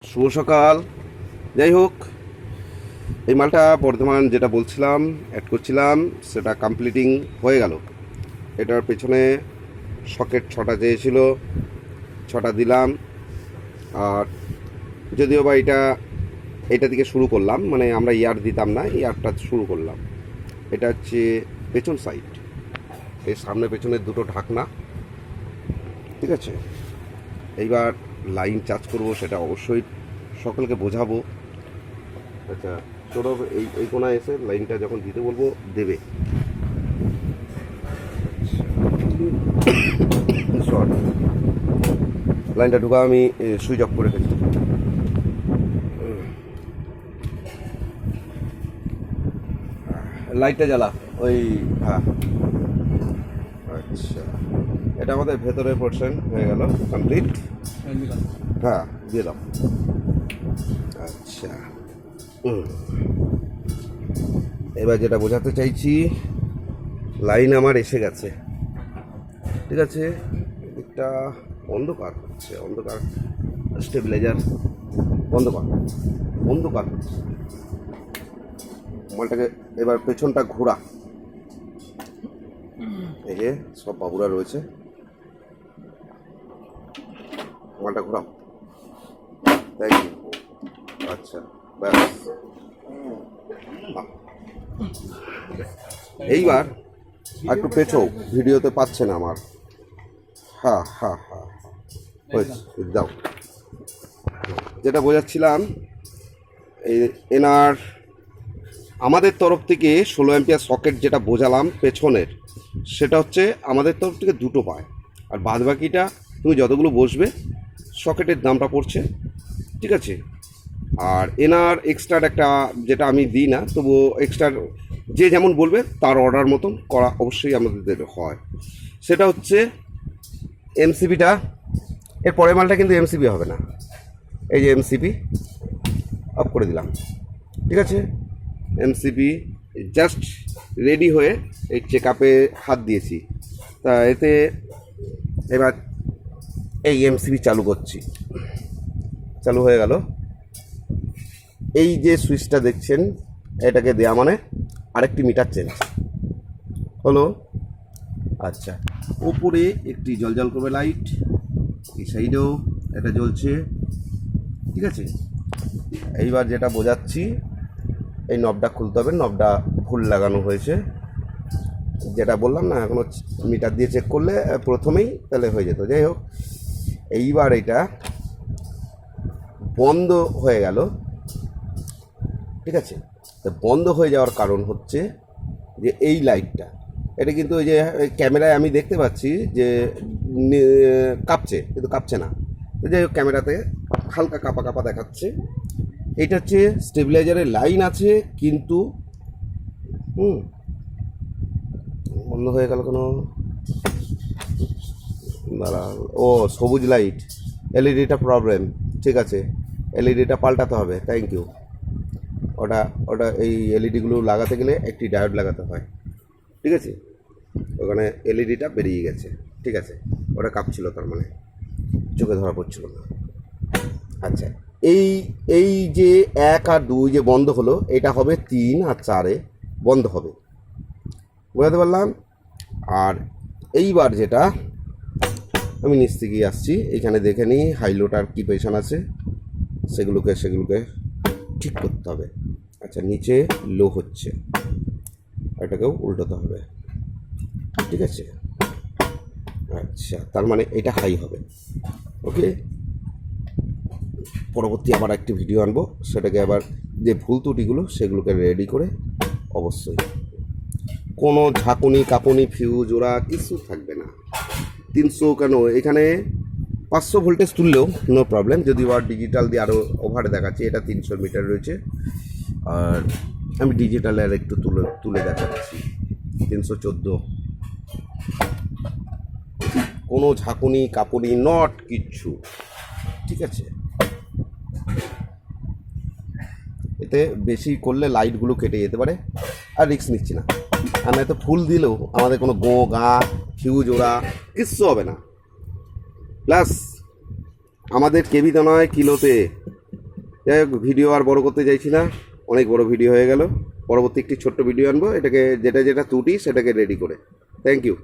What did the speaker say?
শুভ সকাল। যাই হোক, এই মালটা বর্ধমান যেটা বলছিলাম অ্যাড করছিলাম সেটা কমপ্লিটিং হয়ে গেল। এটার পেছনে সকেট 6টা চেয়েছিল, 6টা দিলাম। আর যদিও বা এটা থেকে শুরু করলাম, মানে আমরা ইয়ার দিতাম না, ইয়ারটা শুরু করলাম। এটা হচ্ছে পেছন সাইড, এর সামনে পেছনের দুটো ঢাকনা, ঠিক আছে। এইবার লাইন চার্জ করব, সেটা অবশ্যই সকলকে বোঝাবো। আচ্ছা, তোরা এই কোনায় এসে লাইনটা যখন দিতে বলবো দেবে। শর্ট লাইনটা ঢুকা আমি সুইচ অফ করে রেখেছি। লাইটটা জ্বালা ওই, হ্যাঁ। আচ্ছা, এটা আমাদের ভেতরের পোর্শন হয়ে গেল কমপ্লিট। হ্যাঁ, দিয়ে দাও। আচ্ছা, এবার যেটা বোঝাতে চাইছি, লাইন আমার এসে গেছে, ঠিক আছে। একটা অন্ধকার হচ্ছে, অন্ধকার স্টেবিলাইজার অন্ধকার হচ্ছে। মালটাকে এবার পেছনটা ঘোরা, এই যে সব বাবুরা রয়েছে, মালটা ঘোরাও। Thank you. আচ্ছা, ব্যাস। এইবার একটু পেছো, ভিডিওতে পাচ্ছে না আমার। হ্যাঁ হ্যাঁ হ্যাঁ, হয়েছে, দাও। যেটা বোঝাচ্ছিলাম, এই এনার আমাদের তরফ থেকে 16 অ্যাম্পিয়ার সকেট যেটা বোঝালাম পেছনের, সেটা হচ্ছে আমাদের তরফ থেকে দুটো পায়। আর বাদ বাকিটা তুমি যতগুলো বসবে সকেটের দামটা পড়ছে, ঠিক আছে। আর এনার এক্সট্রার একটা, যেটা আমি দিই না, তবুও এক্সট্রার যে যেমন বলবে তার অর্ডার মতন করা অবশ্যই আমাদের হয়। সেটা হচ্ছে এমসিবিটা, এর পরের মালটা কিন্তু এমসিবি হবে না। এই যে এমসিবি অফ করে দিলাম, ঠিক আছে। এমসিবি জাস্ট রেডি হয়ে এই চেক আপে হাত দিয়েছি, তা এতে এবার এই এমসিবি চালু করছি। চালু হয়ে গেল। এই যে সুইচটা দেখছেন, এটাকে দেয়া মানে আরেকটি মিটার চেঞ্জ হলো। আচ্ছা, ওপরে একটি জল করবে লাইট, এই সাইডেও এটা জ্বলছে, ঠিক আছে। এইবার যেটা বোঝাচ্ছি, এই নবটা খুলতে হবে, নবটা ভুল লাগানো হয়েছে। যেটা বললাম না, এখনও মিটার দিয়ে চেক করলে প্রথমেই তাহলে হয়ে যেত। যাই হোক, এইবার এটা বন্ধ হয়ে গেল, ঠিক আছে। তো বন্ধ হয়ে যাওয়ার কারণ হচ্ছে যে এই লাইটটা, এটা কিন্তু ওই যে ক্যামেরায় আমি দেখতে পাচ্ছি যে কাঁপছে, কিন্তু কাঁপছে না। যাই হোক, ক্যামেরাতে হালকা কাঁপা কাঁপা দেখাচ্ছে। এইটা হচ্ছে স্টেবিলাইজারের লাইন আছে, কিন্তু বন্ধ হয়ে গেল কেন? ও, সবুজ লাইট, এলইডিটা প্রবলেম, ঠিক আছে। এলইডিটা পাল্টাতে হবে, থ্যাংক ইউ। ওটা ওটা এই এলইডিগুলো লাগাতে গেলে একটি ডায়োড লাগাতে হয়, ঠিক আছে। ওখানে এলইডিটা বেরিয়ে গেছে, ঠিক আছে। ওটা কাঁপছিল, তার মানে চোখে ধরা পড়ছিল না। আচ্ছা, এই এই যে 1 আর 2 যে বন্ধ হলো, এটা হবে 3 আর 4-এ বন্ধ হবে, বোঝাতে পারলাম। আর এইবার যেটা আমি নিচ থেকে আসছি, এখানে দেখে নিই হাইলোটার কী পেছন আছে, সেগুলোকে ঠিক করতে হবে। আচ্ছা, নিচে লো হচ্ছে, এটাকেও উল্টোতে হবে, ঠিক আছে। আচ্ছা, তার মানে এটা হাই হবে, ওকে। পরবর্তী আবার একটি ভিডিও আনবো, সেটাকে আবার যে ভুল ত্রুটিগুলো সেগুলোকে রেডি করে, অবশ্যই কোনো ঝাঁকুনি কাঁপুনি ফিউজ ওরা কিছু থাকবে না। 300 কেন, এখানে 500 ভোল্টেজ তুললেও নো প্রবলেম। যদি আর ডিজিটাল দিয়ে আরও ওভারে দেখাচ্ছি, এটা 300 মিটার রয়েছে, আর আমি ডিজিটালে আর একটু তুলে দেখাচ্ছি 314। কোনো ঝাঁকুনি কাঁপুনি নট কিচ্ছু, ঠিক আছে। এতে বেশি করলে লাইটগুলো কেটে যেতে পারে, আর রিস্ক নিচ্ছি না। আর নয়তো ফুল দিলেও আমাদের কোনো গা ফিউজ ওরা কিচ্ছু হবে না। প্লাস আমাদের কেবিতে নয়, কিলোতে যাই হোক, ভিডিও আর বড় করতে চাইছি না, অনেক বড় ভিডিও হয়ে গেল। পরবর্তী একটি ছোট্ট ভিডিও আনবো, এটাকে যেটা যেটা ত্রুটি সেটাকে রেডি করে। Thank you.